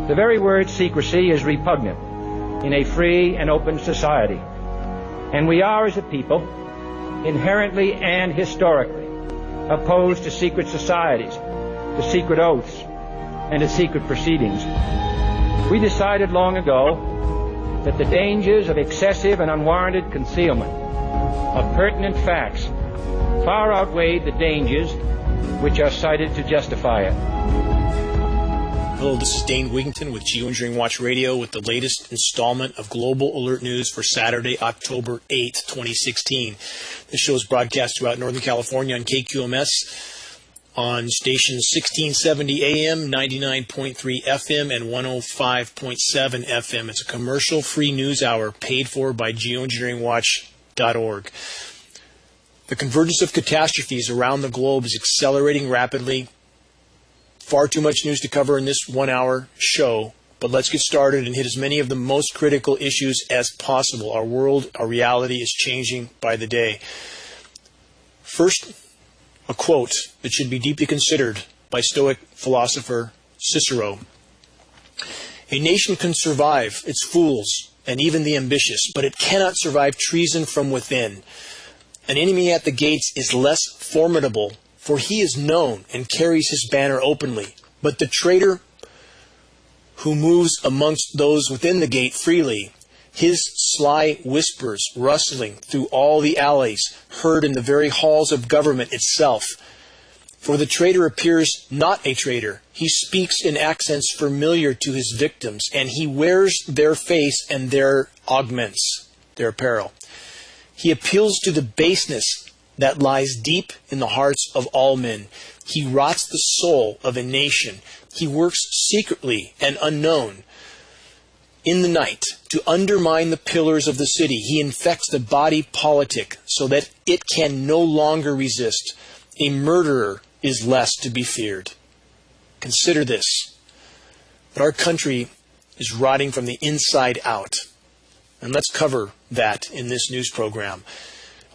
The very word secrecy is repugnant in a free and open society. And we are, as a people, inherently and historically opposed to secret societies, to secret oaths, and to secret proceedings. We decided long ago that the dangers of excessive and unwarranted concealment of pertinent facts far outweighed the dangers which are cited to justify it. Hello, this is Dane Wigington with GeoEngineering Watch Radio with the latest installment of Global Alert News for Saturday, October 8, 2016. This show is broadcast throughout Northern California on KQMS on stations 1670 AM, 99.3 FM, and 105.7 FM. It's a commercial-free news hour paid for by GeoEngineeringWatch.org. The convergence of catastrophes around the globe is accelerating rapidly. Far too much news to cover in this one-hour show, but let's get started and hit as many of the most critical issues as possible. Our world, our reality is changing by the day. First, a quote that should be deeply considered by Stoic philosopher Cicero. A nation can survive its fools and even the ambitious, but it cannot survive treason from within. An enemy at the gates is less formidable, for he is known and carries his banner openly. But the traitor who moves amongst those within the gate freely, his sly whispers rustling through all the alleys, heard in the very halls of government itself. For the traitor appears not a traitor. He speaks in accents familiar to his victims, and he wears their face and their augments, their apparel. He appeals to the baseness that lies deep in the hearts of all men. He rots the soul of a nation. He works secretly and unknown in the night to undermine the pillars of the city. He infects the body politic so that it can no longer resist. A murderer is less to be feared. Consider this, that our country is rotting from the inside out. And let's cover that in this news program.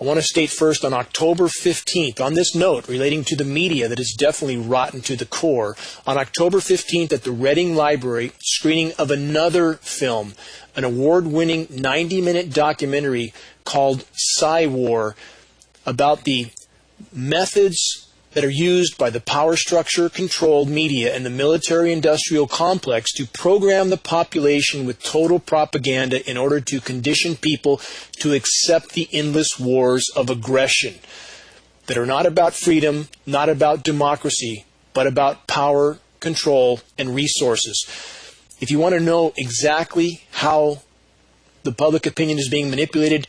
I want to state first, on October 15th, on this note relating to the media that is definitely rotten to the core, on October 15th at the Reading Library, screening of another film, an award-winning 90-minute documentary called Psy-War, about the methods that are used by the power structure-controlled media and the military-industrial complex to program the population with total propaganda in order to condition people to accept the endless wars of aggression that are not about freedom, not about democracy, but about power, control, and resources. If you want to know exactly how the public opinion is being manipulated,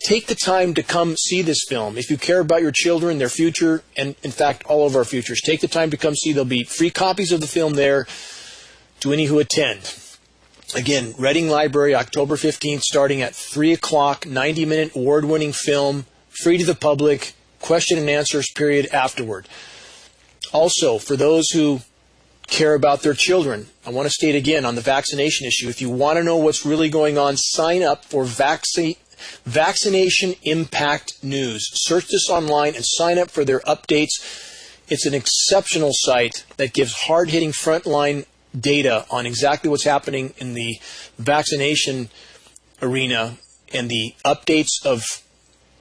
take the time to come see this film. If you care about your children, their future, and in fact all of our futures, take the time to come see. There'll be free copies of the film there to any who attend. Again, Reading Library, October 15th, starting at 3 o'clock, 90-minute award-winning film, free to the public, question and answers period afterward. Also, for those who care about their children, I want to state again on the vaccination issue, if you want to know what's really going on, sign up for Vaccination Impact News. Search this online and sign up for their updates. It's an exceptional site that gives hard-hitting frontline data on exactly what's happening in the vaccination arena and the updates of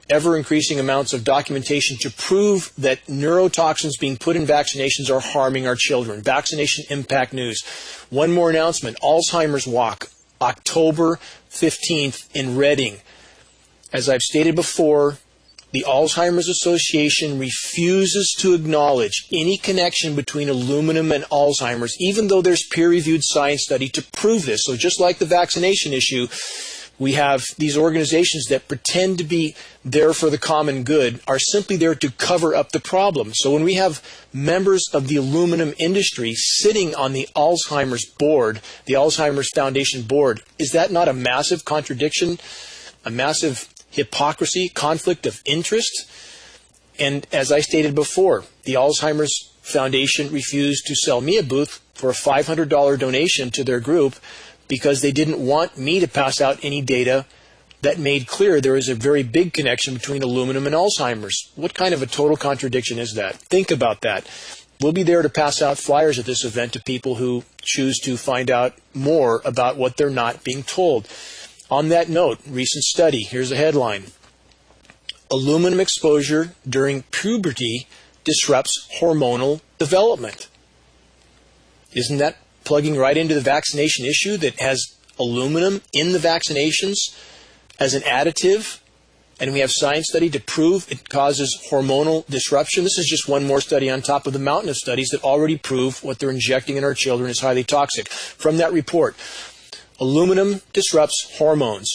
ever-increasing amounts of documentation to prove that neurotoxins being put in vaccinations are harming our children. Vaccination Impact News. One more announcement. Alzheimer's Walk, October 15th in Reading. As I've stated before, the Alzheimer's Association refuses to acknowledge any connection between aluminum and Alzheimer's, even though there's peer-reviewed science study to prove this. So just like the vaccination issue, we have these organizations that pretend to be there for the common good, are simply there to cover up the problem. So when we have members of the aluminum industry sitting on the Alzheimer's board, the Alzheimer's Foundation board, is that not a massive contradiction, a massive hypocrisy, conflict of interest? And as I stated before, the Alzheimer's Foundation refused to sell me a booth for a $500 donation to their group because they didn't want me to pass out any data that made clear there is a very big connection between aluminum and Alzheimer's. What kind of a total contradiction is that? Think about that. We'll be there to pass out flyers at this event to people who choose to find out more about what they're not being told. On that note, recent study, here's a headline. Aluminum exposure during puberty disrupts hormonal development. Isn't that plugging right into the vaccination issue that has aluminum in the vaccinations as an additive? And we have science study to prove it causes hormonal disruption. This is just one more study on top of the mountain of studies that already prove what they're injecting in our children is highly toxic. From that report, aluminum disrupts hormones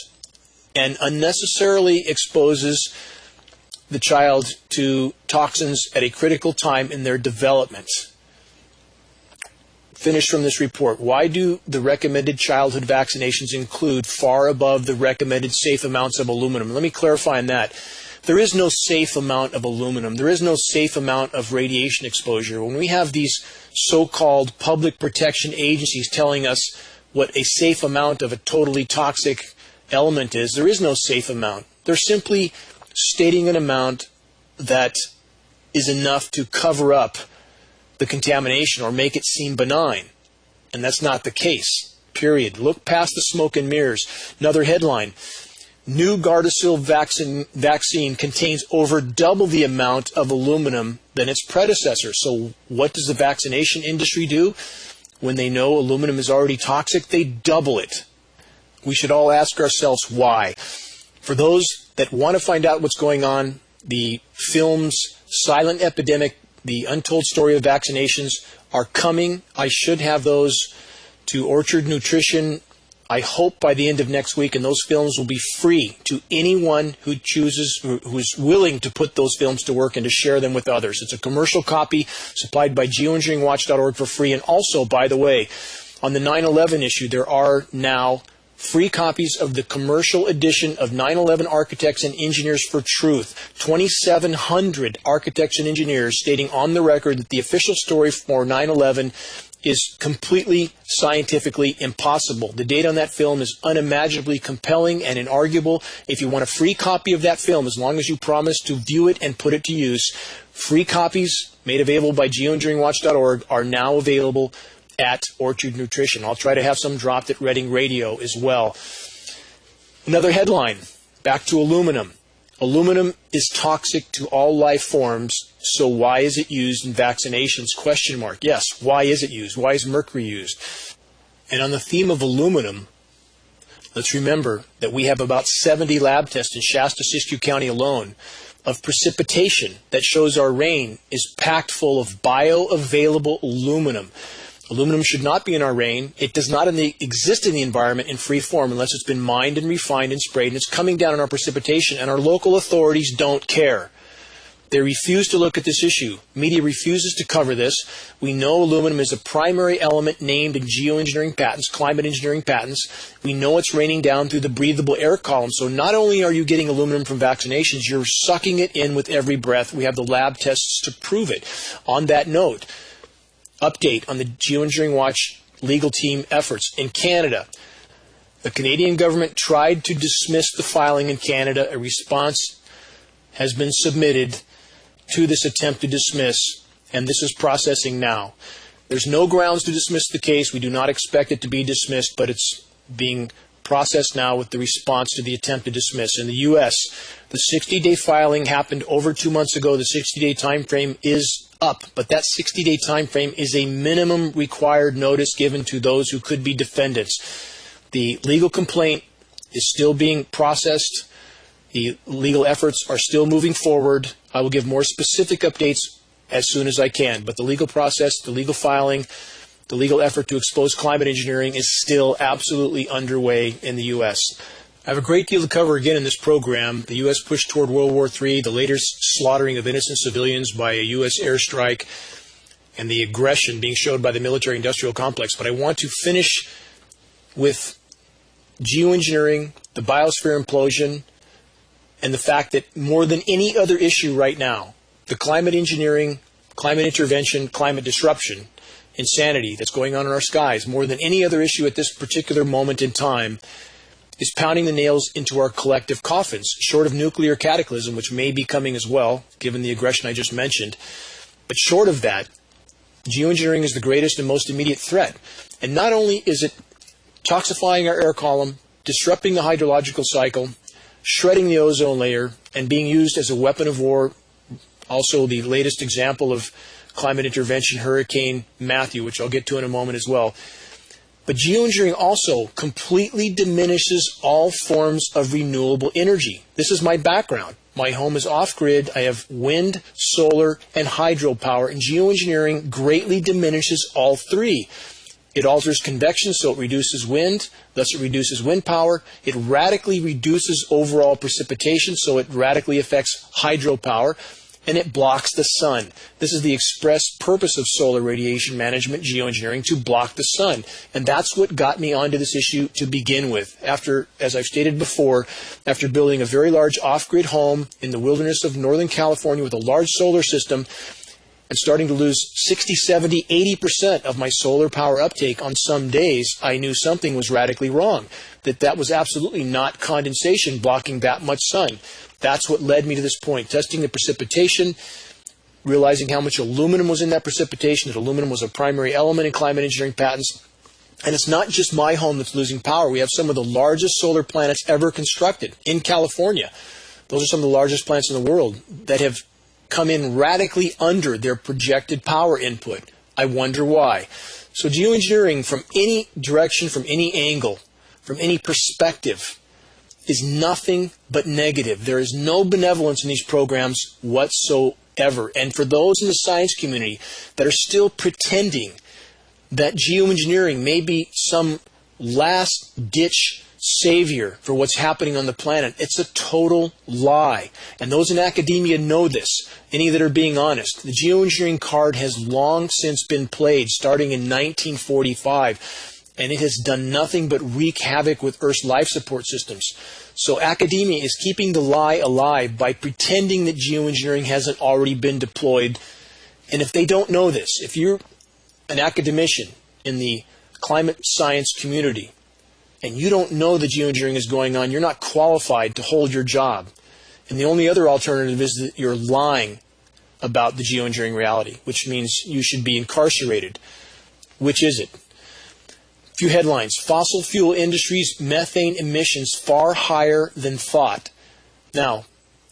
and unnecessarily exposes the child to toxins at a critical time in their development. Finish from this report. Why do the recommended childhood vaccinations include far above the recommended safe amounts of aluminum? Let me clarify on that. There is no safe amount of aluminum. There is no safe amount of radiation exposure. When we have these so-called public protection agencies telling us what a safe amount of a totally toxic element is, there is no safe amount. They're simply stating an amount that is enough to cover up the contamination or make it seem benign. And that's not the case, period. Look past the smoke and mirrors. Another headline, new Gardasil vaccine contains over double the amount of aluminum than its predecessor. So what does the vaccination industry do? When they know aluminum is already toxic, they double it. We should all ask ourselves why. For those that want to find out what's going on, the films Silent Epidemic, The Untold Story of Vaccinations are coming. I should have those to Orchard Nutrition, I hope by the end of next week, and those films will be free to anyone who chooses, who is willing to put those films to work and to share them with others. It's a commercial copy supplied by GeoEngineeringWatch.org for free. And also, by the way, on the 9/11 issue, there are now free copies of the commercial edition of 9/11 Architects and Engineers for Truth. 2,700 architects and engineers stating on the record that the official story for 9/11 is completely scientifically impossible. The data on that film is unimaginably compelling and inarguable. If you want a free copy of that film, as long as you promise to view it and put it to use, free copies made available by GeoEngineeringWatch.org are now available at Orchard Nutrition. I'll try to have some dropped at Reading Radio as well. Another headline, back to aluminum. Aluminum is toxic to all life forms, so why is it used in vaccinations? Question mark. Yes, why is it used? Why is mercury used? And on the theme of aluminum, let's remember that we have about 70 lab tests in Shasta-Siskiyou County alone of precipitation that shows our rain is packed full of bioavailable aluminum. Aluminum should not be in our rain. It does not exist in the environment in free form unless it's been mined and refined and sprayed, and it's coming down in our precipitation, and our local authorities don't care. They refuse to look at this issue. Media refuses to cover this. We know aluminum is a primary element named in geoengineering patents, climate engineering patents. We know it's raining down through the breathable air column. So not only are you getting aluminum from vaccinations, you're sucking it in with every breath. We have the lab tests to prove it. On that note, update on the GeoEngineering Watch legal team efforts in Canada. The Canadian government tried to dismiss the filing in Canada. A response has been submitted to this attempt to dismiss, and this is processing now. There's no grounds to dismiss the case. We do not expect it to be dismissed, but it's being processed now with the response to the attempt to dismiss. In the U.S., the 60-day filing happened over 2 months ago. The 60-day time frame is up, but that 60-day time frame is a minimum required notice given to those who could be defendants. The legal complaint is still being processed. The legal efforts are still moving forward. I will give more specific updates as soon as I can, but the legal process, the legal filing, the legal effort to expose climate engineering is still absolutely underway in the U.S. I have a great deal to cover again in this program. The U.S. push toward World War III, the latest slaughtering of innocent civilians by a U.S. airstrike, and the aggression being showed by the military-industrial complex. But I want to finish with geoengineering, the biosphere implosion, and the fact that more than any other issue right now, the climate engineering, climate intervention, climate disruption, insanity that's going on in our skies, more than any other issue at this particular moment in time, is pounding the nails into our collective coffins, short of nuclear cataclysm, which may be coming as well, given the aggression I just mentioned. But short of that, Geoengineering is the greatest and most immediate threat. And not only is it toxifying our air column, disrupting the hydrological cycle, shredding the ozone layer, and being used as a weapon of war, also the latest example of climate intervention, Hurricane Matthew, which I'll get to in a moment as well. But geoengineering also completely diminishes all forms of renewable energy. This is my background. My home is off-grid. I have wind, solar, and hydropower, and geoengineering greatly diminishes all three. It alters convection, so it reduces wind, thus it reduces wind power. It radically reduces overall precipitation, so it radically affects hydropower. And it blocks the sun. This is the express purpose of solar radiation management, geoengineering, to block the sun. And that's what got me onto this issue to begin with. After, as I've stated before, after building a very large off-grid home in the wilderness of Northern California with a large solar system, and starting to lose 60, 70, 80% of my solar power uptake on some days, I knew something was radically wrong. That was absolutely not condensation blocking that much sun. That's what led me to this point. Testing the precipitation, realizing how much aluminum was in that precipitation, that aluminum was a primary element in climate engineering patents. And it's not just my home that's losing power. We have some of the largest solar plants ever constructed in California. Those are some of the largest plants in the world that have come in radically under their projected power input. I wonder why. So geoengineering from any direction, from any angle, from any perspective, is nothing but negative. There is no benevolence in these programs whatsoever. And for those in the science community that are still pretending that geoengineering may be some last-ditch savior for what's happening on the planet, it's a total lie. And those in academia know this, any that are being honest. The geoengineering card has long since been played, starting in 1945. And it has done nothing but wreak havoc with Earth's life support systems. So academia is keeping the lie alive by pretending that geoengineering hasn't already been deployed. And if they don't know this, if you're an academician in the climate science community and you don't know that geoengineering is going on, you're not qualified to hold your job. And the only other alternative is that you're lying about the geoengineering reality, which means you should be incarcerated. Which is it? Few headlines. Fossil fuel industry's methane emissions far higher than thought. Now,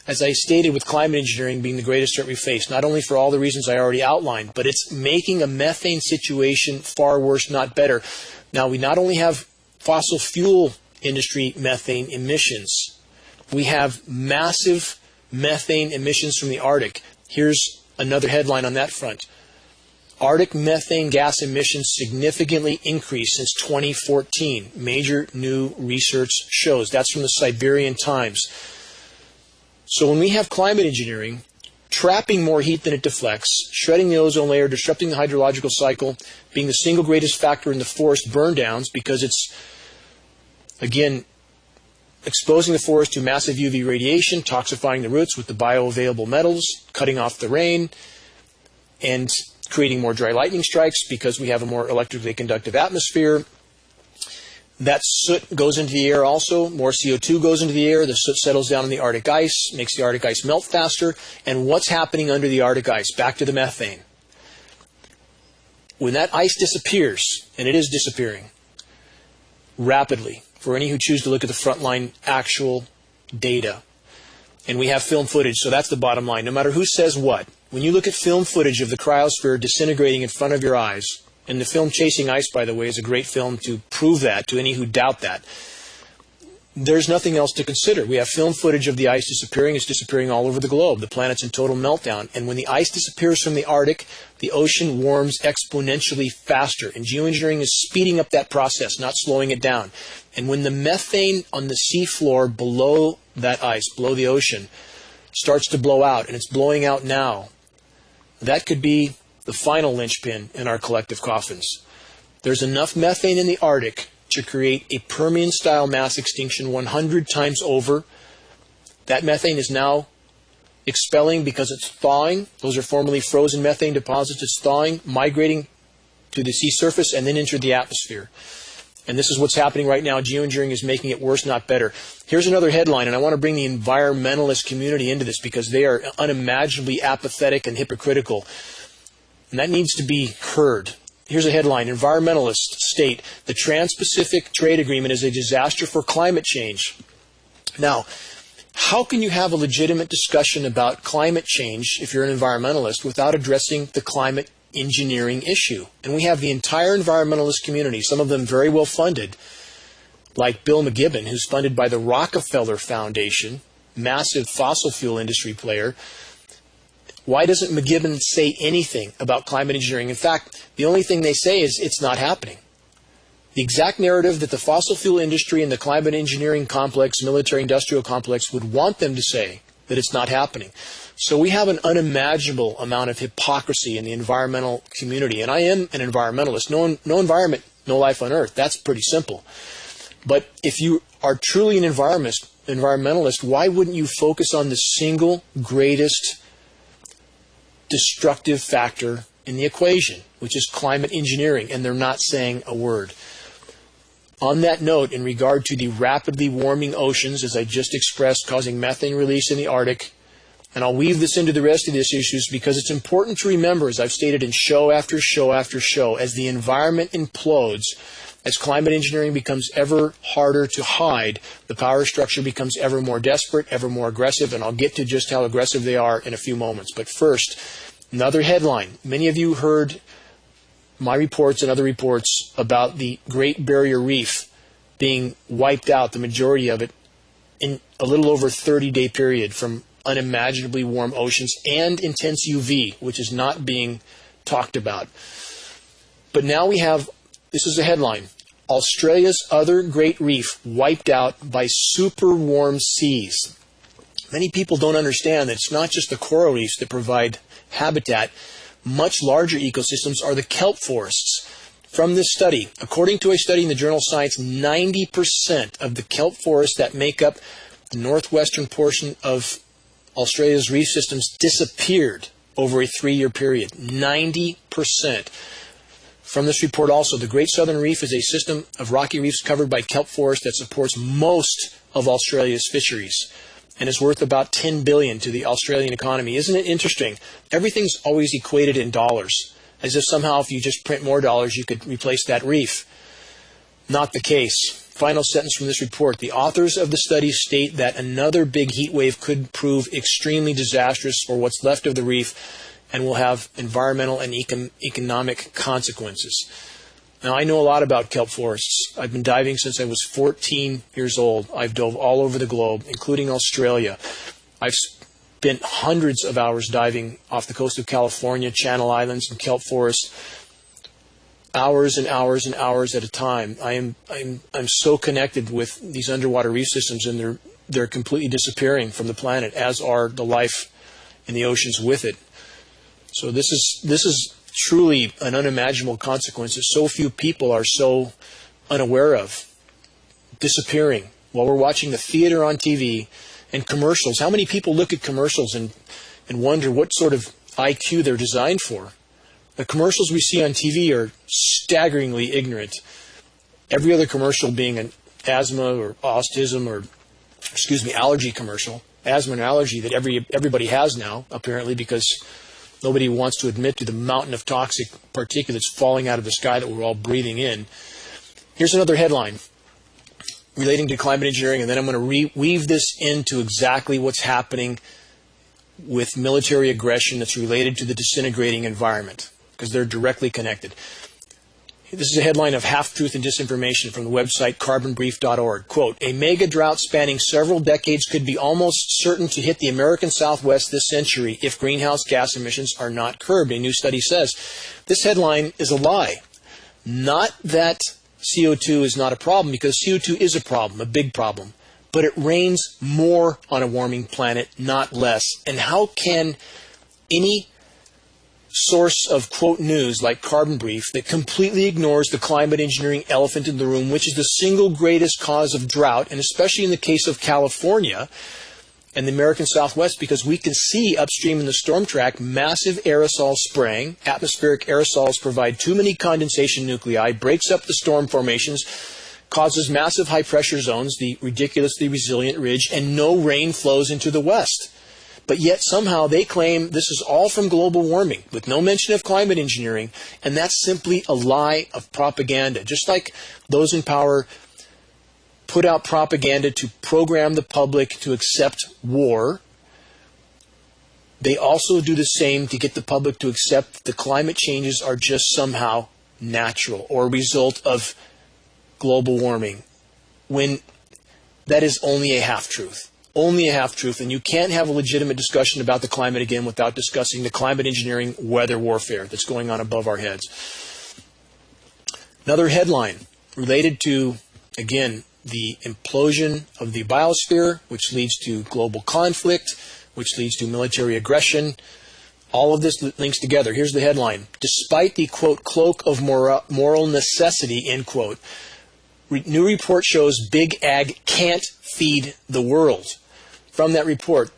as I stated, with climate engineering being the greatest threat we face, not only for all the reasons I already outlined, but it's making a methane situation far worse, not better. Now, we not only have fossil fuel industry methane emissions, we have massive methane emissions from the Arctic. Here's another headline on that front. Arctic methane gas emissions significantly increased since 2014. Major new research shows. That's from the Siberian Times. So when we have climate engineering, trapping more heat than it deflects, shredding the ozone layer, disrupting the hydrological cycle, being the single greatest factor in the forest burn downs because it's, again, exposing the forest to massive UV radiation, toxifying the roots with the bioavailable metals, cutting off the rain, and creating more dry lightning strikes because we have a more electrically conductive atmosphere. That soot goes into the air also. More CO2 goes into the air. The soot settles down in the Arctic ice, makes the Arctic ice melt faster. And what's happening under the Arctic ice? Back to the methane. When that ice disappears, and it is disappearing rapidly, for any who choose to look at the frontline actual data, and we have film footage, so that's the bottom line. No matter who says what, when you look at film footage of the cryosphere disintegrating in front of your eyes, and the film Chasing Ice, by the way, is a great film to prove that to any who doubt that, there's nothing else to consider. We have film footage of the ice disappearing. It's disappearing all over the globe. The planet's in total meltdown. And when the ice disappears from the Arctic, the ocean warms exponentially faster. And geoengineering is speeding up that process, not slowing it down. And when the methane on the seafloor below that ice, below the ocean, starts to blow out, and it's blowing out now, that could be the final linchpin in our collective coffins. There's enough methane in the Arctic to create a Permian-style mass extinction 100 times over. That methane is now expelling because it's thawing. Those are formerly frozen methane deposits. It's thawing, migrating to the sea surface, and then into the atmosphere. And this is what's happening right now. Geoengineering is making it worse, not better. Here's another headline, and I want to bring the environmentalist community into this because they are unimaginably apathetic and hypocritical. And that needs to be heard. Here's a headline. Environmentalists state the Trans-Pacific Trade Agreement is a disaster for climate change. Now, how can you have a legitimate discussion about climate change if you're an environmentalist without addressing the climate engineering issue? And we have the entire environmentalist community, some of them very well funded, like Bill McGibbon, who's funded by the Rockefeller Foundation, massive fossil fuel industry player. Why doesn't McGibbon say anything about climate engineering? In fact, the only thing they say is it's not happening. The exact narrative that the fossil fuel industry and the climate engineering complex, military-industrial complex, would want them to say that it's not happening. So we have an unimaginable amount of hypocrisy in the environmental community. And I am an environmentalist. No environment, no life on Earth. That's pretty simple. But if you are truly an environmentalist, why wouldn't you focus on the single greatest destructive factor in the equation, which is climate engineering? And they're not saying a word. On that note, in regard to the rapidly warming oceans, as I just expressed, causing methane release in the Arctic, and I'll weave this into the rest of these issues because it's important to remember, as I've stated in show after show after show, as the environment implodes, as climate engineering becomes ever harder to hide, the power structure becomes ever more desperate, ever more aggressive, and I'll get to just how aggressive they are in a few moments. But first, another headline. Many of you heard my reports and other reports about the Great Barrier Reef being wiped out, the majority of it, in a little over a 30-day period from unimaginably warm oceans and intense UV, which is not being talked about. But now we have, this is a headline, Australia's other great reef wiped out by super warm seas. Many people don't understand that it's not just the coral reefs that provide habitat. Much larger ecosystems are the kelp forests. From this study, according to a study in the journal Science, 90% of the kelp forests that make up the northwestern portion of Australia's reef systems disappeared over a 3-year period. 90%. From this report also, the Great Southern Reef is a system of rocky reefs covered by kelp forest that supports most of Australia's fisheries and is worth about $10 billion to the Australian economy. Isn't it interesting? Everything's always equated in dollars, as if somehow if you just print more dollars, you could replace that reef. Not the case. Final sentence from this report. The authors of the study state that another big heat wave could prove extremely disastrous for what's left of the reef and will have environmental and economic consequences. Now, I know a lot about kelp forests. I've been diving since I was 14 years old. I've dove all over the globe, including Australia. I've spent hundreds of hours diving off the coast of California, Channel Islands, and kelp forests, hours and hours and hours at a time. I'm so connected with these underwater reef systems, and they're completely disappearing from the planet, as are the life in the oceans with it. So this is truly an unimaginable consequence that so few people are so unaware of. Disappearing while we're watching the theater on TV and commercials. How many people look at commercials and wonder what sort of IQ they're designed for? The commercials we see on TV are staggeringly ignorant. Every other commercial being an asthma or autism or, allergy commercial. Asthma and allergy that everybody has now, apparently, because nobody wants to admit to the mountain of toxic particulates falling out of the sky that we're all breathing in. Here's another headline relating to climate engineering, and then I'm going to weave this into exactly what's happening with military aggression that's related to the disintegrating environment, because they're directly connected. This is a headline of Half-Truth and Disinformation from the website carbonbrief.org. Quote, a mega drought spanning several decades could be almost certain to hit the American Southwest this century if greenhouse gas emissions are not curbed, a new study says. This headline is a lie. Not that CO2 is not a problem, because CO2 is a problem, a big problem. But it rains more on a warming planet, not less. And how can any source of, quote, news like Carbon Brief that completely ignores the climate engineering elephant in the room, which is the single greatest cause of drought, and especially in the case of California and the American Southwest, because we can see upstream in the storm track massive aerosol spraying. Atmospheric aerosols provide too many condensation nuclei, breaks up the storm formations, causes massive high pressure zones, the ridiculously resilient ridge, and no rain flows into the west. But yet somehow they claim this is all from global warming with no mention of climate engineering, and that's simply a lie of propaganda. Just like those in power put out propaganda to program the public to accept war, they also do the same to get the public to accept the climate changes are just somehow natural or a result of global warming, when that is only a half-truth. Only a half-truth, and you can't have a legitimate discussion about the climate again without discussing the climate engineering weather warfare that's going on above our heads. Another headline related to, again, the implosion of the biosphere, which leads to global conflict, which leads to military aggression. All of this links together. Here's the headline. Despite the, quote, cloak of moral necessity, end quote, new report shows big ag can't feed the world. From that report,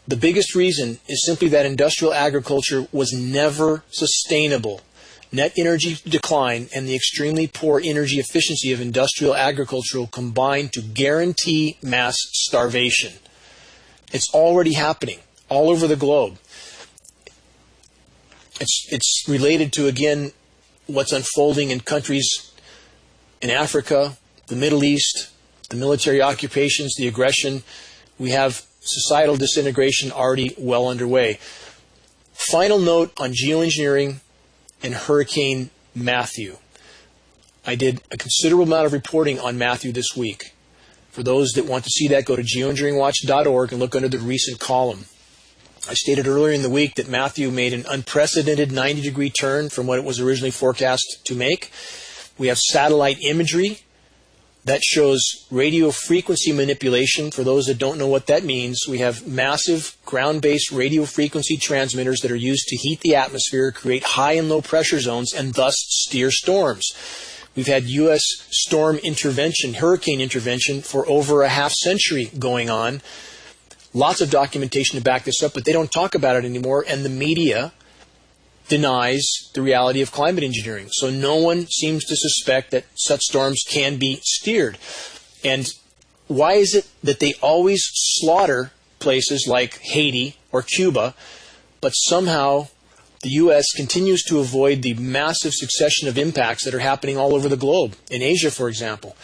the biggest reason is simply that industrial agriculture was never sustainable. Net energy decline and the extremely poor energy efficiency of industrial agriculture combined to guarantee mass starvation. It's already happening all over the globe. It's related to, again, what's unfolding in countries in Africa, the Middle East, the military occupations, the aggression. We have societal disintegration already well underway. Final note on geoengineering and Hurricane Matthew. I did a considerable amount of reporting on Matthew this week. For those that want to see that, go to geoengineeringwatch.org and look under the recent column. I stated earlier in the week that Matthew made an unprecedented 90-degree turn from what it was originally forecast to make. We have satellite imagery that shows radio frequency manipulation. For those that don't know what that means, we have massive ground-based radio frequency transmitters that are used to heat the atmosphere, create high and low pressure zones, and thus steer storms. We've had U.S. storm intervention, hurricane intervention, for over a half century going on. Lots of documentation to back this up, but they don't talk about it anymore, and the media denies the reality of climate engineering. So no one seems to suspect that such storms can be steered. And why is it that they always slaughter places like Haiti or Cuba, but somehow the U.S. continues to avoid the massive succession of impacts that are happening all over the globe? In Asia, for example,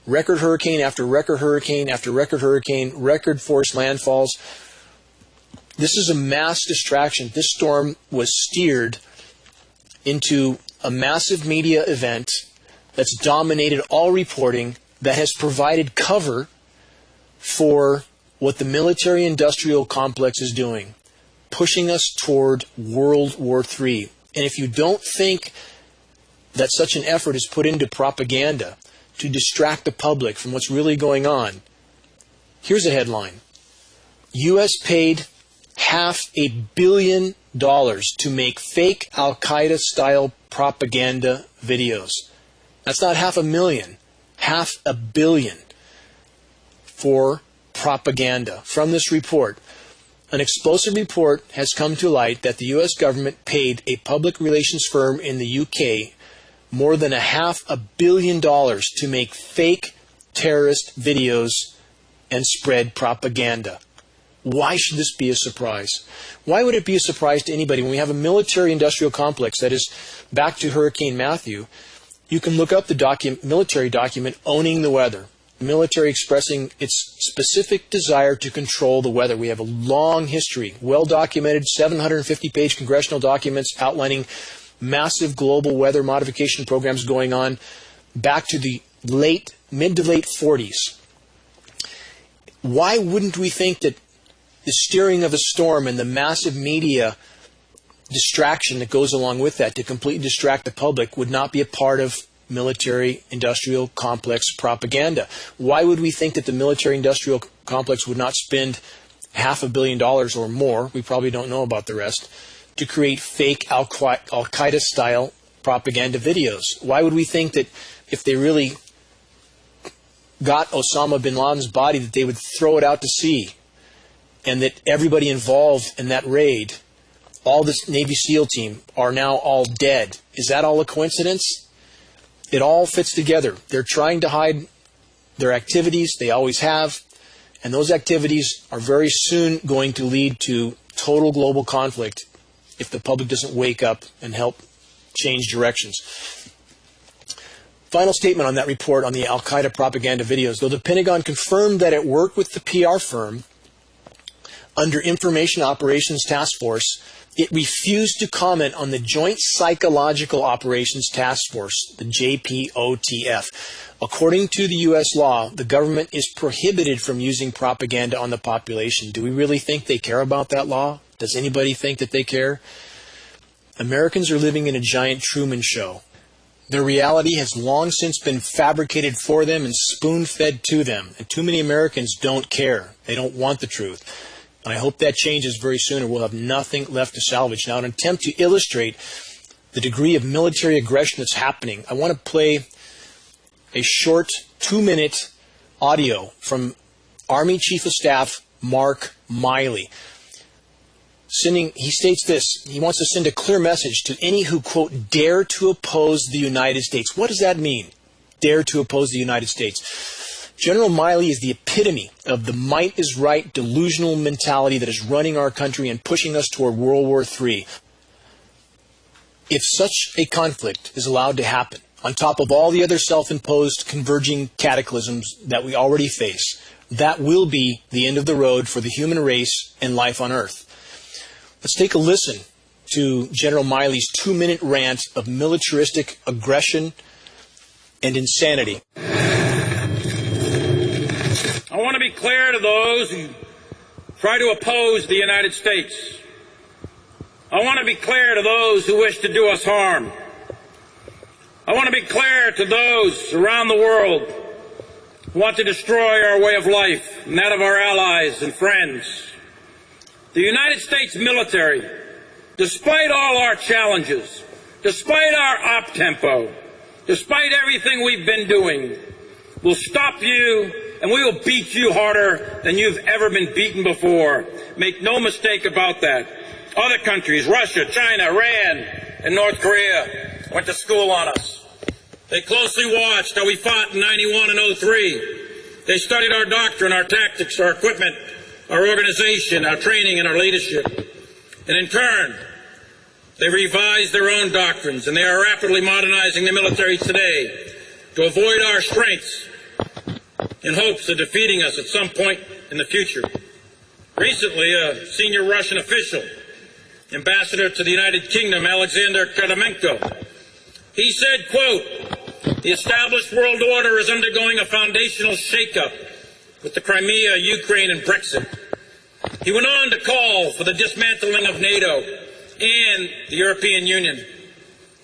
record hurricane after record hurricane after record hurricane, record force landfalls. This is a mass distraction. This storm was steered into a massive media event that's dominated all reporting, that has provided cover for what the military-industrial complex is doing, pushing us toward World War III. And if you don't think that such an effort is put into propaganda to distract the public from what's really going on, here's a headline. U.S. paid $500 million to make fake Al-Qaeda-style propaganda videos. That's not $500,000, $500 million for propaganda. From this report, an explosive report has come to light that the U.S. government paid a public relations firm in the UK more than $500 million to make fake terrorist videos and spread propaganda. Why should this be a surprise? Why would it be a surprise to anybody when we have a military-industrial complex that is, back to Hurricane Matthew? You can look up the military document, Owning the Weather. The military expressing its specific desire to control the weather. We have a long history, well-documented, 750-page congressional documents outlining massive global weather modification programs going on back to the mid to late 40s. Why wouldn't we think that the steering of a storm and the massive media distraction that goes along with that to completely distract the public would not be a part of military-industrial complex propaganda? Why would we think that the military-industrial complex would not spend $500 million or more, we probably don't know about the rest, to create fake Al-Qaeda-style propaganda videos? Why would we think that if they really got Osama bin Laden's body, that they would throw it out to sea, and that everybody involved in that raid, all this Navy SEAL team, are now all dead? Is that all a coincidence? It all fits together. They're trying to hide their activities. They always have. And those activities are very soon going to lead to total global conflict if the public doesn't wake up and help change directions. Final statement on that report on the al-Qaeda propaganda videos. Though the Pentagon confirmed that it worked with the PR firm under Information Operations Task Force, it refused to comment on the Joint Psychological Operations Task Force, the JPOTF. According to the U.S. law, the government is prohibited from using propaganda on the population. Do we really think they care about that law? Does anybody think that they care? Americans are living in a giant Truman Show. Their reality has long since been fabricated for them and spoon-fed to them. And too many Americans don't care. They don't want the truth. And I hope that changes very soon or we'll have nothing left to salvage. Now, in an attempt to illustrate the degree of military aggression that's happening, I want to play a short 2-minute audio from Army Chief of Staff Mark Milley. He states this: he wants to send a clear message to any who, quote, dare to oppose the United States. What does that mean, dare to oppose the United States? General Milley is the epitome of the might is right delusional mentality that is running our country and pushing us toward World War III. If such a conflict is allowed to happen, on top of all the other self-imposed converging cataclysms that we already face, that will be the end of the road for the human race and life on Earth. Let's take a listen to General Milley's 2-minute rant of militaristic aggression and insanity. I want to be clear to those who try to oppose the United States. I want to be clear to those who wish to do us harm. I want to be clear to those around the world who want to destroy our way of life and that of our allies and friends. The United States military, despite all our challenges, despite our op-tempo, despite everything we've been doing, will stop you and we will beat you harder than you've ever been beaten before. Make no mistake about that. Other countries, Russia, China, Iran, and North Korea, went to school on us. They closely watched how we fought in 91 and 03. They studied our doctrine, our tactics, our equipment, our organization, our training, and our leadership. And in turn, they revised their own doctrines, and they are rapidly modernizing the military today to avoid our strengths in hopes of defeating us at some point in the future. Recently, a senior Russian official, ambassador to the United Kingdom, Alexander Karamenko, he said, quote, "The established world order is undergoing a foundational shakeup with the Crimea, Ukraine, and Brexit." He went on to call for the dismantling of NATO and the European Union.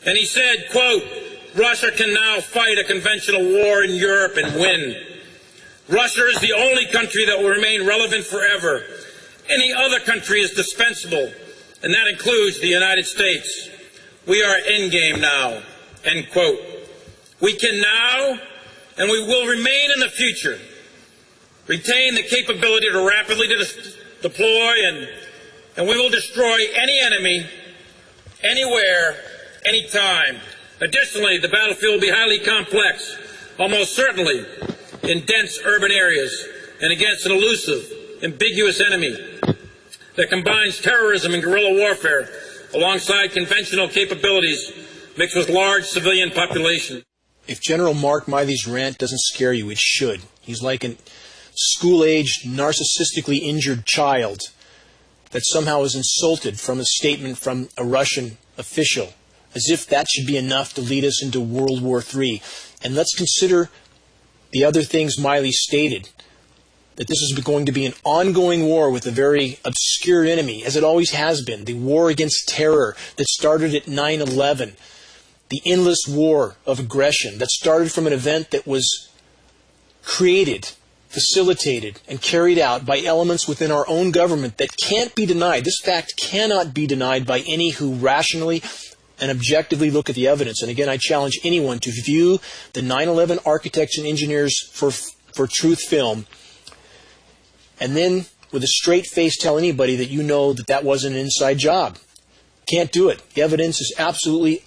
And he said, quote, "Russia can now fight a conventional war in Europe and win. Russia is the only country that will remain relevant forever. Any other country is dispensable, and that includes the United States. We are endgame now," end quote. We can now, and we will remain in the future, retain the capability to rapidly deploy and we will destroy any enemy, anywhere, anytime. Additionally, the battlefield will be highly complex, almost certainly in dense urban areas and against an elusive, ambiguous enemy that combines terrorism and guerrilla warfare alongside conventional capabilities mixed with large civilian population. If General Mark Milley's rant doesn't scare you, it should. He's like a school-aged, narcissistically injured child that somehow is insulted from a statement from a Russian official, as if that should be enough to lead us into World War III. And let's consider the other things Milley stated, that this is going to be an ongoing war with a very obscure enemy, as it always has been, the war against terror that started at 9/11, the endless war of aggression that started from an event that was created, facilitated, and carried out by elements within our own government that can't be denied. This fact cannot be denied by any who rationally and objectively look at the evidence. And again, I challenge anyone to view the 9/11 architects and engineers for truth film, and then with a straight face tell anybody that you know that that wasn't an inside job. Can't do it. The evidence is absolutely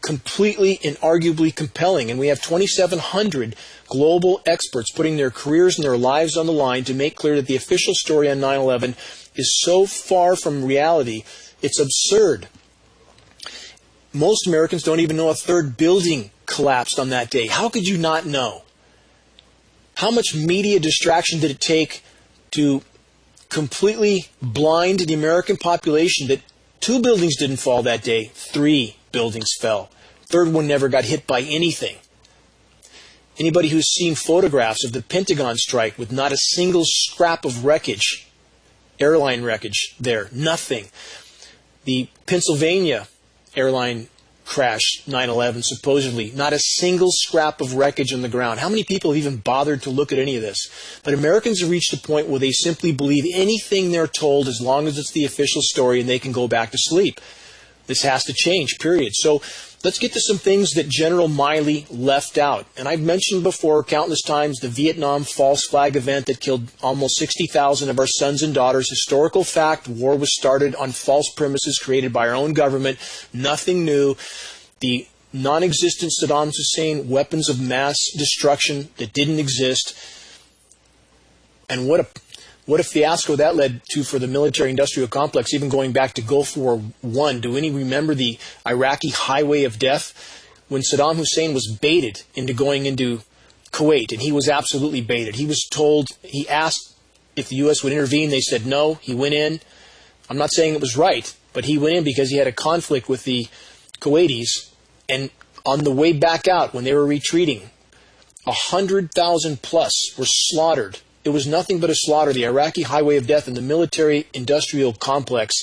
completely and arguably compelling. And we have 2,700 global experts putting their careers and their lives on the line to make clear that the official story on 9/11 is so far from reality, it's absurd. Most Americans don't even know a third building collapsed on that day. How could you not know? How much media distraction did it take to completely blind the American population that 2 buildings didn't fall that day, 3 buildings fell. Third one never got hit by anything. Anybody who's seen photographs of the Pentagon strike with not a single scrap of wreckage, airline wreckage there, nothing. The Pennsylvania airline crash, 9/11, supposedly, not a single scrap of wreckage on the ground. How many people have even bothered to look at any of this? But Americans have reached a point where they simply believe anything they're told as long as it's the official story and they can go back to sleep. This has to change, period. So let's get to some things that General Miley left out. And I've mentioned before countless times the Vietnam false flag event that killed almost 60,000 of our sons and daughters. Historical fact, war was started on false premises created by our own government. Nothing new. The non-existent Saddam Hussein weapons of mass destruction that didn't exist. And what a fiasco that led to for the military-industrial complex, even going back to Gulf War I. Do any remember the Iraqi highway of death? When Saddam Hussein was baited into going into Kuwait, and he was absolutely baited. He was told, he asked if the U.S. would intervene. They said no. He went in. I'm not saying it was right, but he went in because he had a conflict with the Kuwaitis. And on the way back out, when they were retreating, 100,000 plus were slaughtered. It was nothing but a slaughter. The Iraqi highway of death and the military-industrial complex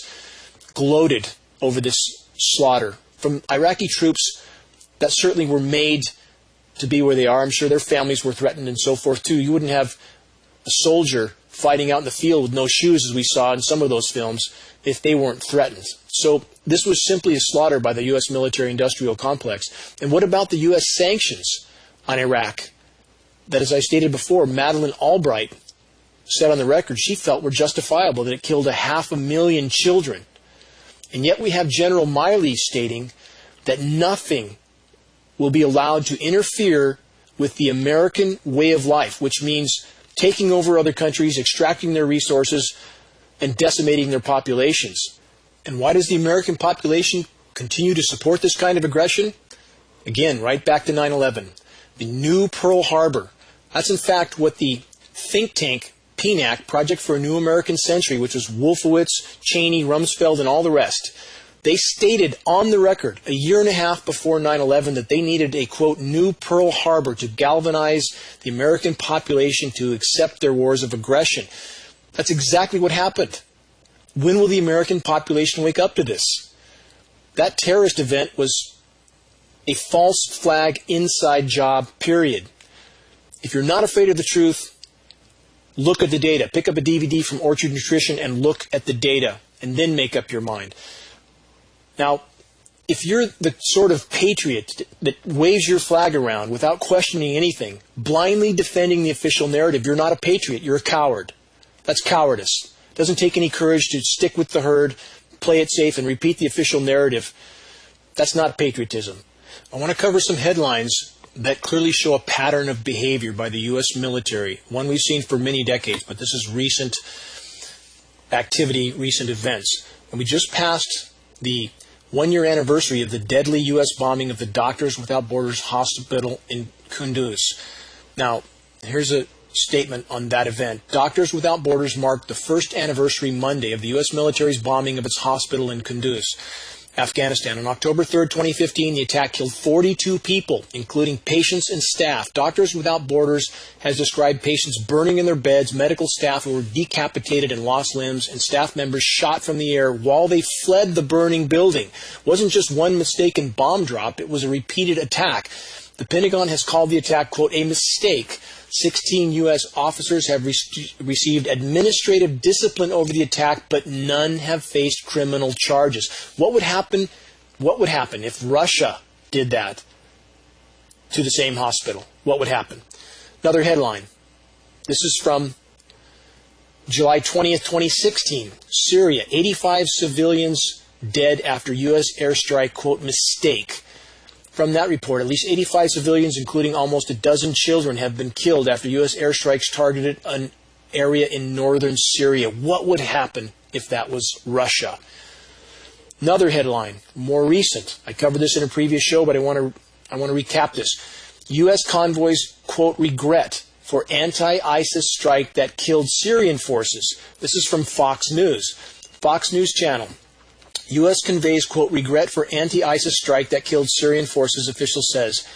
gloated over this slaughter. From Iraqi troops that certainly were made to be where they are. I'm sure their families were threatened and so forth too. You wouldn't have a soldier fighting out in the field with no shoes, as we saw in some of those films, if they weren't threatened. So this was simply a slaughter by the U.S. military-industrial complex. And what about the U.S. sanctions on Iraq? That, as I stated before, Madeleine Albright said on the record she felt were justifiable, that it killed 500,000 children. And yet we have General Miley stating that nothing will be allowed to interfere with the American way of life, which means taking over other countries, extracting their resources, and decimating their populations. And why does the American population continue to support this kind of aggression? Again, right back to 9/11. The new Pearl Harbor. That's in fact what the think tank, PNAC, Project for a New American Century, which was Wolfowitz, Cheney, Rumsfeld, and all the rest, they stated on the record a year and a half before 9/11 that they needed a, quote, new Pearl Harbor to galvanize the American population to accept their wars of aggression. That's exactly what happened. When will the American population wake up to this? That terrorist event was a false flag inside job, period. If you're not afraid of the truth, look at the data. Pick up a DVD from Orchard Nutrition and look at the data, and then make up your mind. Now, if you're the sort of patriot that waves your flag around without questioning anything, blindly defending the official narrative, you're not a patriot, you're a coward. That's cowardice. It doesn't take any courage to stick with the herd, play it safe, and repeat the official narrative. That's not patriotism. I want to cover some headlines that clearly show a pattern of behavior by the U.S. military, one we've seen for many decades, but this is recent activity, recent events. And we just passed the one-year anniversary of the deadly U.S. bombing of the Doctors Without Borders hospital in Kunduz. Now, here's a statement on that event. Doctors Without Borders marked the first anniversary Monday of the U.S. military's bombing of its hospital in Kunduz, Afghanistan. On October 3rd, 2015, the attack killed 42 people, including patients and staff. Doctors Without Borders has described patients burning in their beds, medical staff who were decapitated and lost limbs, and staff members shot from the air while they fled the burning building. It wasn't just one mistaken bomb drop, it was a repeated attack. The Pentagon has called the attack, quote, a mistake. 16 U.S. officers have received administrative discipline over the attack, but none have faced criminal charges. What would happen if Russia did that to the same hospital? What would happen? Another headline. This is from July 20th, 2016. Syria, 85 civilians dead after U.S. airstrike, quote, mistake. From that report, at least 85 civilians, including almost a dozen children, have been killed after U.S. airstrikes targeted an area in northern Syria. What would happen if that was Russia? Another headline, more recent. I covered this in a previous show, but I want to recap this. U.S. convoys, quote, regret for anti-ISIS strike that killed Syrian forces. This is from Fox News. Fox News Channel. U.S. conveys, quote, regret for anti-ISIS strike that killed Syrian forces, official says.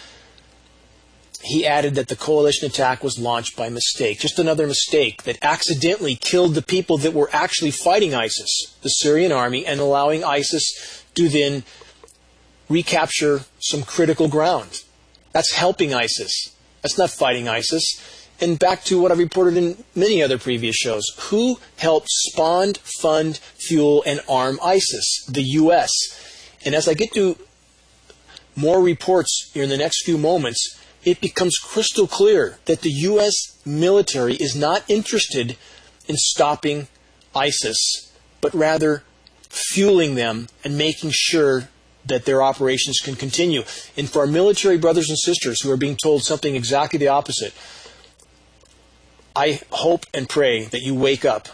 He added that the coalition attack was launched by mistake. Just another mistake that accidentally killed the people that were actually fighting ISIS, the Syrian army, and allowing ISIS to then recapture some critical ground. That's helping ISIS. That's not fighting ISIS. And back to what I've reported in many other previous shows. Who helped spawn, fund, fuel, and arm ISIS? The U.S. And as I get to more reports here in the next few moments, it becomes crystal clear that the U.S. military is not interested in stopping ISIS, but rather fueling them and making sure that their operations can continue. And for our military brothers and sisters who are being told something exactly the opposite, I hope and pray that you wake up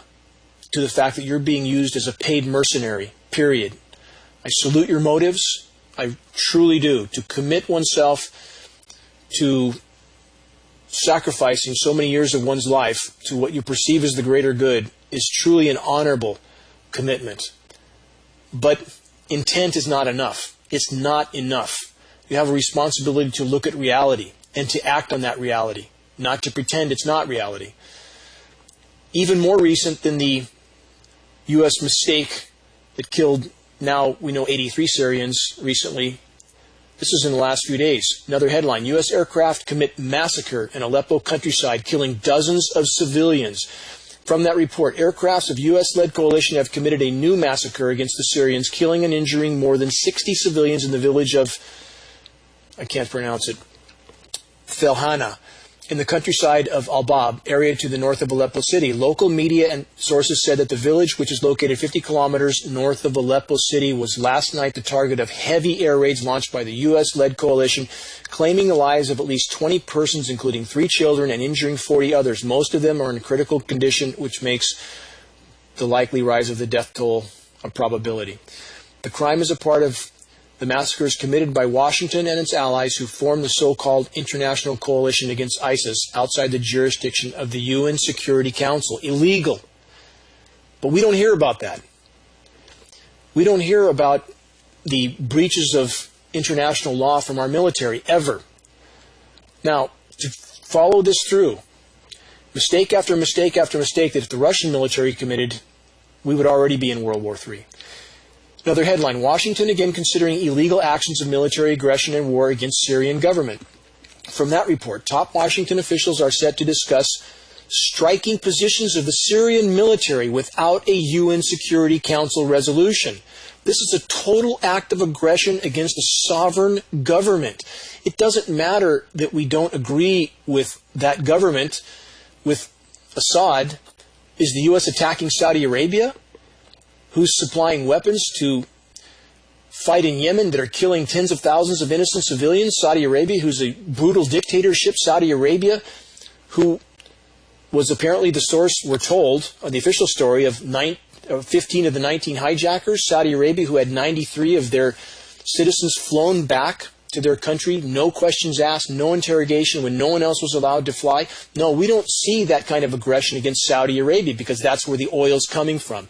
to the fact that you're being used as a paid mercenary, period. I salute your motives. I truly do. To commit oneself to sacrificing so many years of one's life to what you perceive as the greater good is truly an honorable commitment. But intent is not enough. It's not enough. You have a responsibility to look at reality and to act on that reality, not to pretend it's not reality. Even more recent than the U.S. mistake that killed, now we know, 83 Syrians recently. This is in the last few days. Another headline, U.S. aircraft commit massacre in Aleppo countryside, killing dozens of civilians. From that report, aircrafts of U.S.-led coalition have committed a new massacre against the Syrians, killing and injuring more than 60 civilians in the village of, I can't pronounce it, Felhana, in the countryside of Al-Bab, area to the north of Aleppo city. Local media and sources said that the village, which is located 50 kilometers north of Aleppo city, was last night the target of heavy air raids launched by the U.S.-led coalition, claiming the lives of at least 20 persons, including 3 children, and injuring 40 others. Most of them are in critical condition, which makes the likely rise of the death toll a probability. The crime is a part of the massacres committed by Washington and its allies who formed the so-called International Coalition Against ISIS outside the jurisdiction of the UN Security Council. Illegal. But we don't hear about that. We don't hear about the breaches of international law from our military, ever. Now, to follow this through, mistake after mistake after mistake that if the Russian military committed, we would already be in World War III. Another headline, Washington again considering illegal actions of military aggression and war against Syrian government. From that report, top Washington officials are set to discuss striking positions of the Syrian military without a UN Security Council resolution. This is a total act of aggression against a sovereign government. It doesn't matter that we don't agree with that government, with Assad. Is the U.S. attacking Saudi Arabia? Who's supplying weapons to fight in Yemen that are killing tens of thousands of innocent civilians? Saudi Arabia, who's a brutal dictatorship. Saudi Arabia, who was apparently the source, we're told, of the official story of 15 of the 19 hijackers. Saudi Arabia, who had 93 of their citizens flown back to their country, no questions asked, no interrogation, when no one else was allowed to fly. No, we don't see that kind of aggression against Saudi Arabia because that's where the oil's coming from.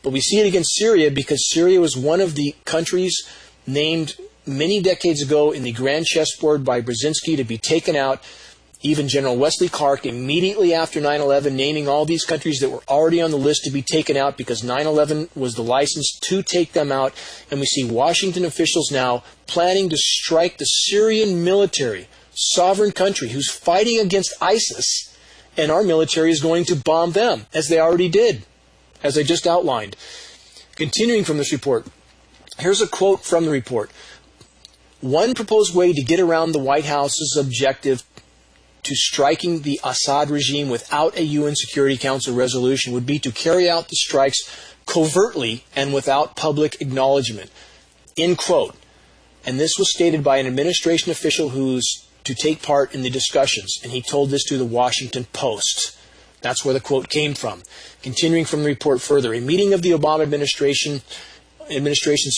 But we see it against Syria because Syria was one of the countries named many decades ago in the grand chessboard by Brzezinski to be taken out. Even General Wesley Clark, immediately after 9/11, naming all these countries that were already on the list to be taken out because 9/11 was the license to take them out. And we see Washington officials now planning to strike the Syrian military, sovereign country, who's fighting against ISIS, and our military is going to bomb them, as they already did, as I just outlined. Continuing from this report, here's a quote from the report. One proposed way to get around the White House's objective to striking the Assad regime without a UN Security Council resolution would be to carry out the strikes covertly and without public acknowledgement. End quote. And this was stated by an administration official who's to take part in the discussions, and he told this to the Washington Post. That's where the quote came from. Continuing from the report further, a meeting of the Obama administration's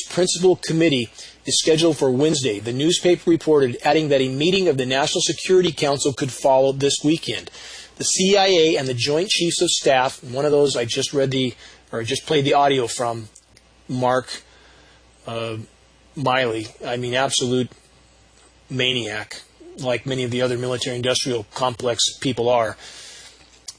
principal committee is scheduled for Wednesday. The newspaper reported, adding that a meeting of the National Security Council could follow this weekend. The CIA and the Joint Chiefs of Staff, one of those I just played the audio from, Mark Miley, absolute maniac, like many of the other military-industrial complex people are.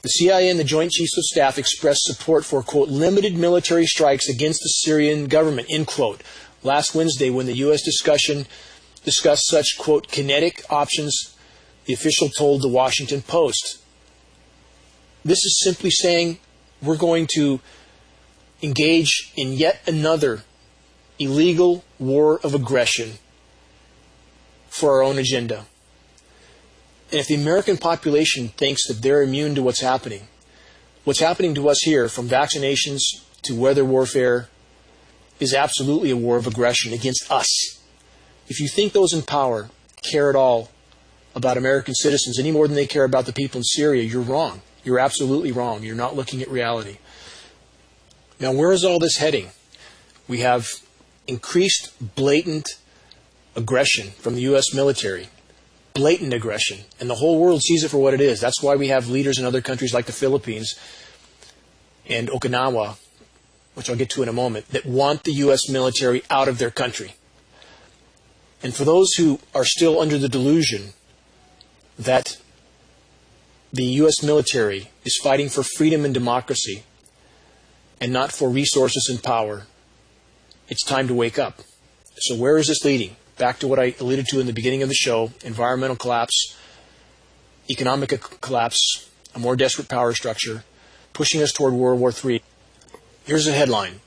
The CIA and the Joint Chiefs of Staff expressed support for, quote, limited military strikes against the Syrian government, end quote, last Wednesday when the U.S. discussed such, quote, kinetic options, the official told the Washington Post. This is simply saying we're going to engage in yet another illegal war of aggression for our own agenda. And if the American population thinks that they're immune to what's happening to us here, from vaccinations to weather warfare, is absolutely a war of aggression against us. If you think those in power care at all about American citizens any more than they care about the people in Syria, you're wrong. You're absolutely wrong. You're not looking at reality. Now, where is all this heading? We have increased blatant aggression from the U.S. military. Blatant aggression. And the whole world sees it for what it is. That's why we have leaders in other countries like the Philippines and Okinawa, which I'll get to in a moment, that want the U.S. military out of their country. And for those who are still under the delusion that the U.S. military is fighting for freedom and democracy and not for resources and power, it's time to wake up. So where is this leading? Back to what I alluded to in the beginning of the show: environmental collapse, economic collapse, a more desperate power structure, pushing us toward World War III. Here's a headline.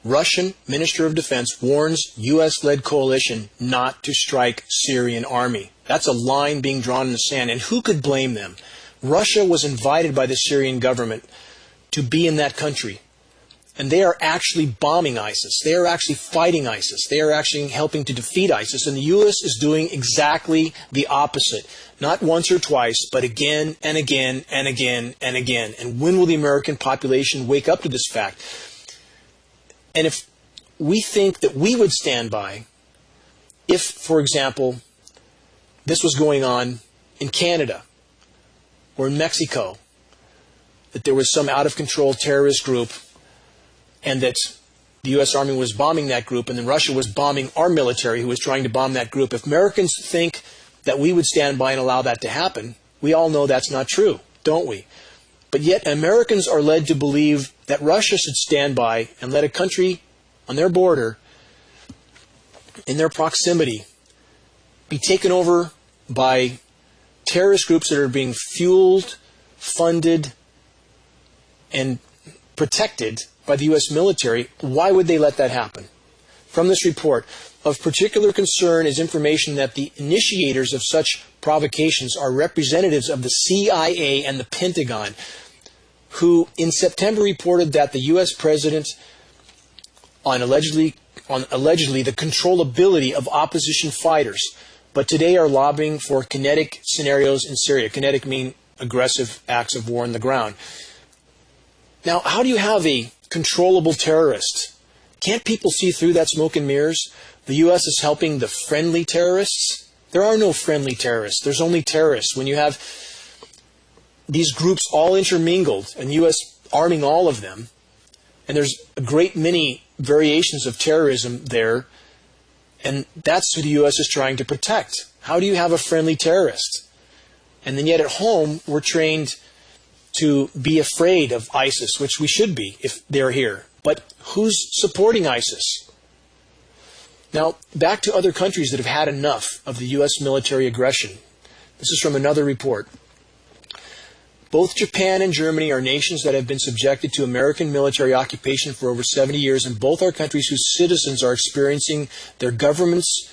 Russian Minister of Defense warns U.S.-led coalition not to strike Syrian army. That's a line being drawn in the sand. And who could blame them? Russia was invited by the Syrian government to be in that country. And they are actually bombing ISIS. They are actually fighting ISIS. They are actually helping to defeat ISIS. And the U.S. is doing exactly the opposite. Not once or twice, but again and again and again and again. And when will the American population wake up to this fact? And if we think that we would stand by, if, for example, this was going on in Canada or in Mexico, that there was some out-of-control terrorist group and that the U.S. Army was bombing that group, and then Russia was bombing our military who was trying to bomb that group. If Americans think that we would stand by and allow that to happen, we all know that's not true, don't we? But yet Americans are led to believe that Russia should stand by and let a country on their border, in their proximity, be taken over by terrorist groups that are being fueled, funded, and protected by the U.S. military. Why would they let that happen? From this report, of particular concern is information that the initiators of such provocations are representatives of the CIA and the Pentagon, who in September reported that the U.S. president on allegedly the controllability of opposition fighters, but today are lobbying for kinetic scenarios in Syria. Kinetic mean aggressive acts of war on the ground. Now, how do you have a controllable terrorist? Can't people see through that smoke and mirrors? The U.S. is helping the friendly terrorists? There are no friendly terrorists. There's only terrorists. When you have these groups all intermingled and the U.S. arming all of them, and there's a great many variations of terrorism there, and that's who the U.S. is trying to protect. How do you have a friendly terrorist? And then yet at home, we're trained to be afraid of ISIS, which we should be if they're here. But who's supporting ISIS? Now, back to other countries that have had enough of the U.S. military aggression. This is from another report. Both Japan and Germany are nations that have been subjected to American military occupation for over 70 years, and both are countries whose citizens are experiencing their governments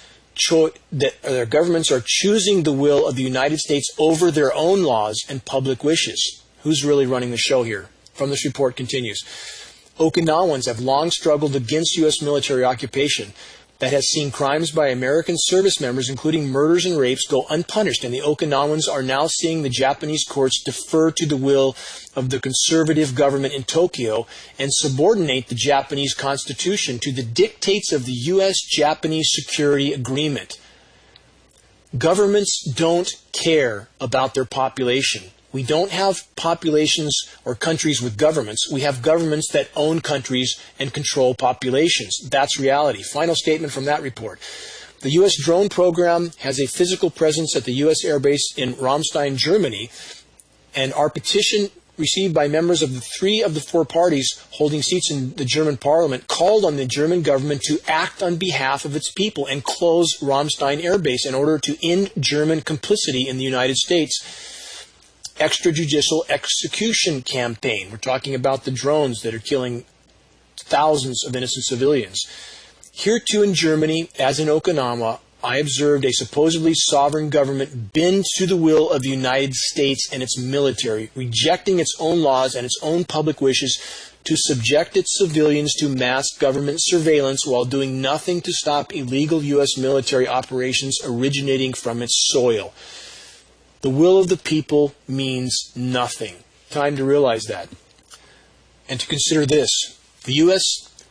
are choosing the will of the United States over their own laws and public wishes. Who's really running the show here? From this report continues. Okinawans have long struggled against U.S. military occupation. that has seen crimes by American service members, including murders and rapes, go unpunished, and the Okinawans are now seeing the Japanese courts defer to the will of the conservative government in Tokyo and subordinate the Japanese constitution to the dictates of the U.S.-Japanese Security Agreement. Governments don't care about their population. We don't have populations or countries with governments. We have governments that own countries and control populations. That's reality. Final statement from that report. The U.S. drone program has a physical presence at the U.S. Air Base in Ramstein, Germany, and our petition received by members of the 3 of the 4 parties holding seats in the German parliament called on the German government to act on behalf of its people and close Ramstein Air Base in order to end German complicity in the United States extrajudicial execution campaign. We're talking about the drones that are killing thousands of innocent civilians. Here too in Germany, as in Okinawa, I observed a supposedly sovereign government bend to the will of the United States and its military, rejecting its own laws and its own public wishes to subject its civilians to mass government surveillance while doing nothing to stop illegal U.S. military operations originating from its soil. The will of the people means nothing. Time to realize that. And to consider this. The U.S.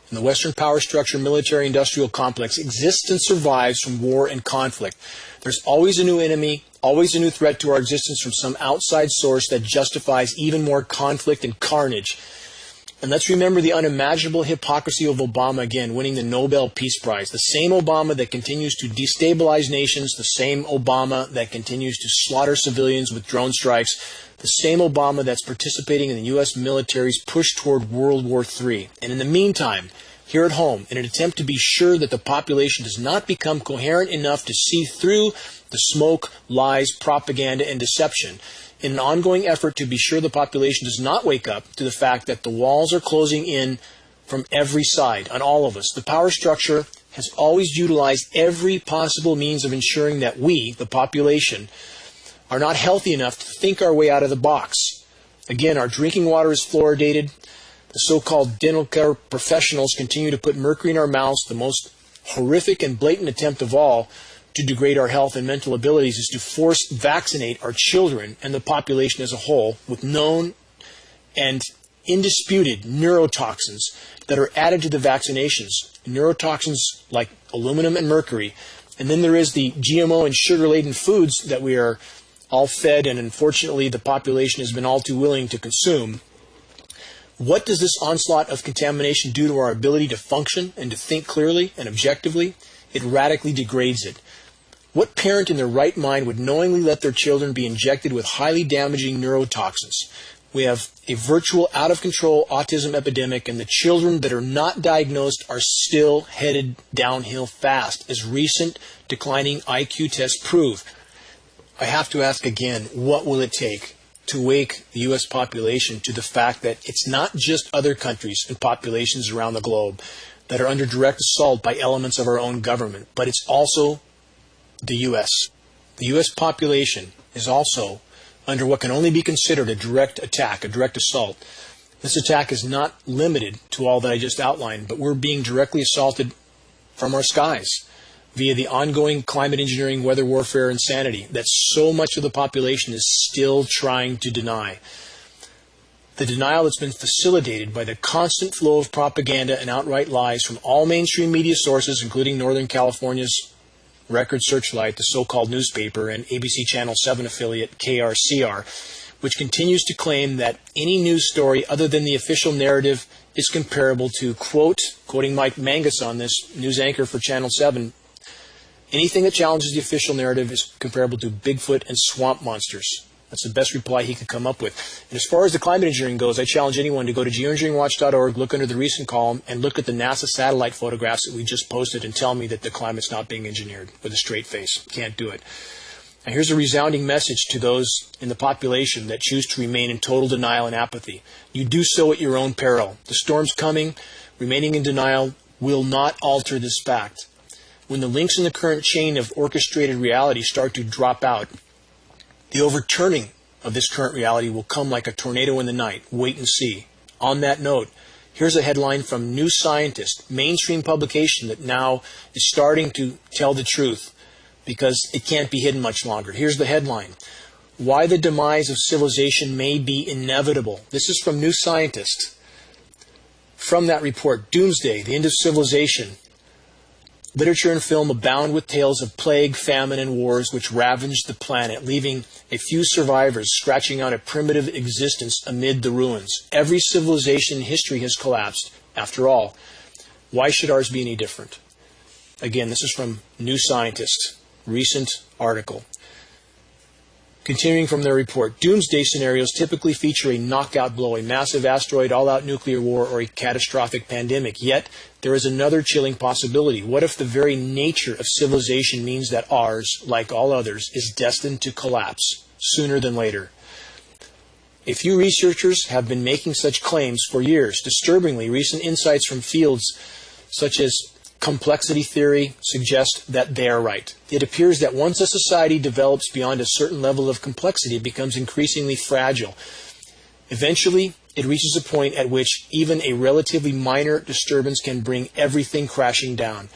and the Western power structure military-industrial complex exists and survives from war and conflict. There's always a new enemy, always a new threat to our existence from some outside source that justifies even more conflict and carnage. And let's remember the unimaginable hypocrisy of Obama again, winning the Nobel Peace Prize. The same Obama that continues to destabilize nations, the same Obama that continues to slaughter civilians with drone strikes, the same Obama that's participating in the U.S. military's push toward World War III. And in the meantime, here at home, in an attempt to be sure that the population does not become coherent enough to see through the smoke, lies, propaganda, and deception, in an ongoing effort to be sure the population does not wake up to the fact that the walls are closing in from every side on all of us. The power structure has always utilized every possible means of ensuring that we, the population, are not healthy enough to think our way out of the box. Again, our drinking water is fluoridated. The so-called dental care professionals continue to put mercury in our mouths. The most horrific and blatant attempt of all to degrade our health and mental abilities is to force vaccinate our children and the population as a whole with known and indisputed neurotoxins that are added to the vaccinations. Neurotoxins like aluminum and mercury. And then there is the GMO and sugar-laden foods that we are all fed, and unfortunately the population has been all too willing to consume. What does this onslaught of contamination do to our ability to function and to think clearly and objectively? It radically degrades it. What parent in their right mind would knowingly let their children be injected with highly damaging neurotoxins? We have a virtual out-of-control autism epidemic, and the children that are not diagnosed are still headed downhill fast, as recent declining IQ tests prove. I have to ask again, what will it take to wake the U.S. population to the fact that it's not just other countries and populations around the globe that are under direct assault by elements of our own government, but it's also the U.S. The U.S. population is also under what can only be considered a direct attack, a direct assault. This attack is not limited to all that I just outlined, but we're being directly assaulted from our skies via the ongoing climate engineering, weather warfare, insanity that so much of the population is still trying to deny. The denial that's been facilitated by the constant flow of propaganda and outright lies from all mainstream media sources, including Northern California's Record Searchlight, the so-called newspaper, and ABC Channel 7 affiliate KRCR, which continues to claim that any news story other than the official narrative is comparable to, quote, quoting Mike Mangus on this, news anchor for Channel 7, anything that challenges the official narrative is comparable to Bigfoot and swamp monsters. That's the best reply he could come up with. And as far as the climate engineering goes, I challenge anyone to go to geoengineeringwatch.org, look under the recent column, and look at the NASA satellite photographs that we just posted and tell me that the climate's not being engineered with a straight face. Can't do it. Now here's a resounding message to those in the population that choose to remain in total denial and apathy. You do so at your own peril. The storm's coming. Remaining in denial will not alter this fact. When the links in the current chain of orchestrated reality start to drop out, the overturning of this current reality will come like a tornado in the night. Wait and see. On that note, Here's a headline from New Scientist, mainstream publication that now is starting to tell the truth because it can't be hidden much longer. Here's the headline: Why the Demise of Civilization May Be Inevitable. This is from New Scientist. From that report, Doomsday, the End of Civilization. Literature and film abound with tales of plague, famine, and wars which ravaged the planet, leaving a few survivors scratching out a primitive existence amid the ruins. Every civilization in history has collapsed. After all, why should ours be any different? Again, this is from New Scientist, recent article. Continuing from their report, doomsday scenarios typically feature a knockout blow, a massive asteroid, all-out nuclear war, or a catastrophic pandemic. Yet, there is another chilling possibility. What if the very nature of civilization means that ours, like all others, is destined to collapse sooner than later? A few researchers have been making such claims for years. Disturbingly, recent insights from fields such as complexity theory suggest that they are right. It appears that once a society develops beyond a certain level of complexity, it becomes increasingly fragile. Eventually, it reaches a point at which even a relatively minor disturbance can bring everything crashing down.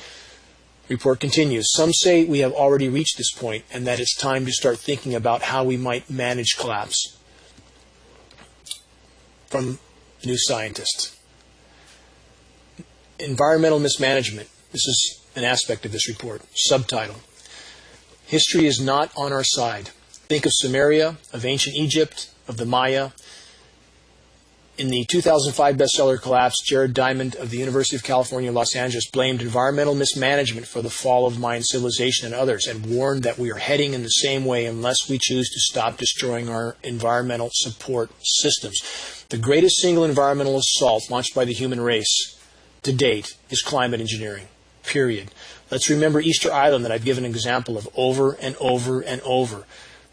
Report continues. Some say we have already reached this point and that it's time to start thinking about how we might manage collapse. From New Scientist. Environmental mismanagement. This is an aspect of this report. Subtitle: History is not on our side. Think of Sumeria, of ancient Egypt, of the Maya. In the 2005 bestseller Collapse, Jared Diamond of the University of California, Los Angeles blamed environmental mismanagement for the fall of Mayan civilization and others, and warned that we are heading in the same way unless we choose to stop destroying our environmental support systems. The greatest single environmental assault launched by the human race to date is climate engineering. Period. Let's remember Easter Island that I've given an example of over and over and over.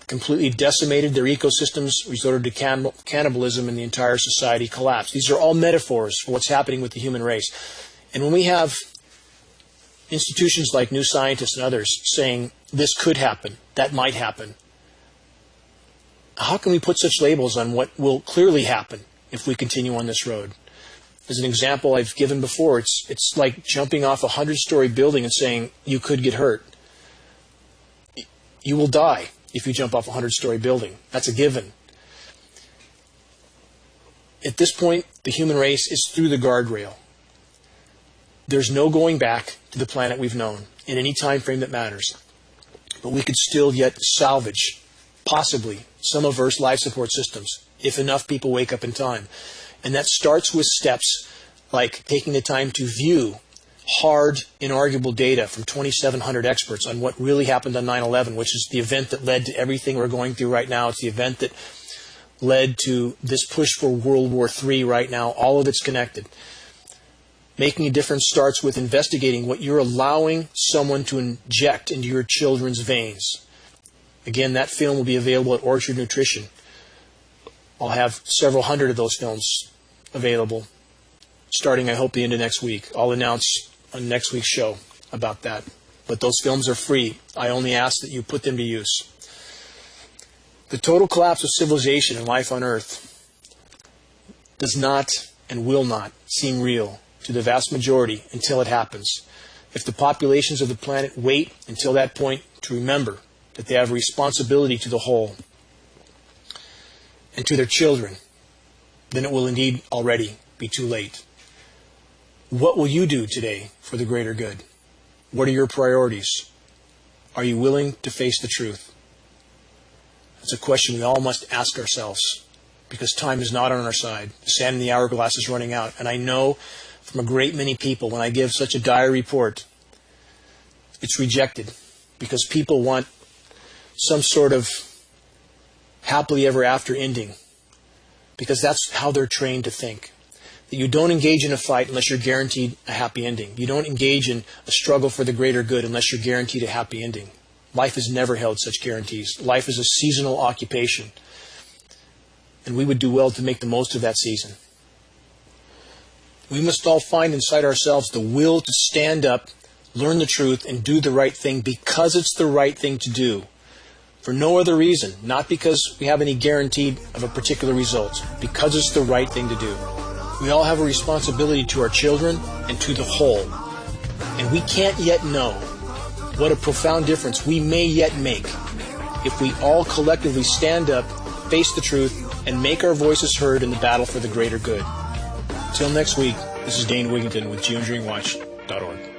Completely decimated their ecosystems, resorted to cannibalism, and the entire society collapsed. These are all metaphors for what's happening with the human race. And when we have institutions like New Scientist and others saying this could happen, that might happen, how can we put such labels on what will clearly happen if we continue on this road? As an example I've given before, it's like jumping off a 100-story building and saying you could get hurt. You will die if you jump off a 100-story building. That's a given. At this point, the human race is through the guardrail. There's no going back to the planet we've known in any time frame that matters. But we could still yet salvage, possibly, some of Earth's life support systems if enough people wake up in time. And that starts with steps like taking the time to view hard, inarguable data from 2,700 experts on what really happened on 9/11, which is the event that led to everything we're going through right now. It's the event that led to this push for World War III right now. All of it's connected. Making a difference starts with investigating what you're allowing someone to inject into your children's veins. Again, that film will be available at Orchard Nutrition. I'll have several hundred of those films available, starting, I hope, the end of next week. I'll announce on next week's show about that. But those films are free. I only ask that you put them to use. The total collapse of civilization and life on Earth does not and will not seem real to the vast majority until it happens. If the populations of the planet wait until that point to remember that they have a responsibility to the whole and to their children, then it will indeed already be too late. What will you do today for the greater good? What are your priorities? Are you willing to face the truth? That's a question we all must ask ourselves, because time is not on our side. The sand in the hourglass is running out. And I know from a great many people, when I give such a dire report, it's rejected because people want some sort of happily ever after ending, because that's how they're trained to think. That you don't engage in a fight unless you're guaranteed a happy ending. You don't engage in a struggle for the greater good unless you're guaranteed a happy ending. Life has never held such guarantees. Life is a seasonal occupation, and we would do well to make the most of that season. We must all find inside ourselves the will to stand up, learn the truth, and do the right thing because it's the right thing to do. For no other reason, not because we have any guarantee of a particular result, because it's the right thing to do. We all have a responsibility to our children and to the whole. And we can't yet know what a profound difference we may yet make if we all collectively stand up, face the truth, and make our voices heard in the battle for the greater good. Until next week, this is Dane Wigington with GeoEngineeringWatch.org.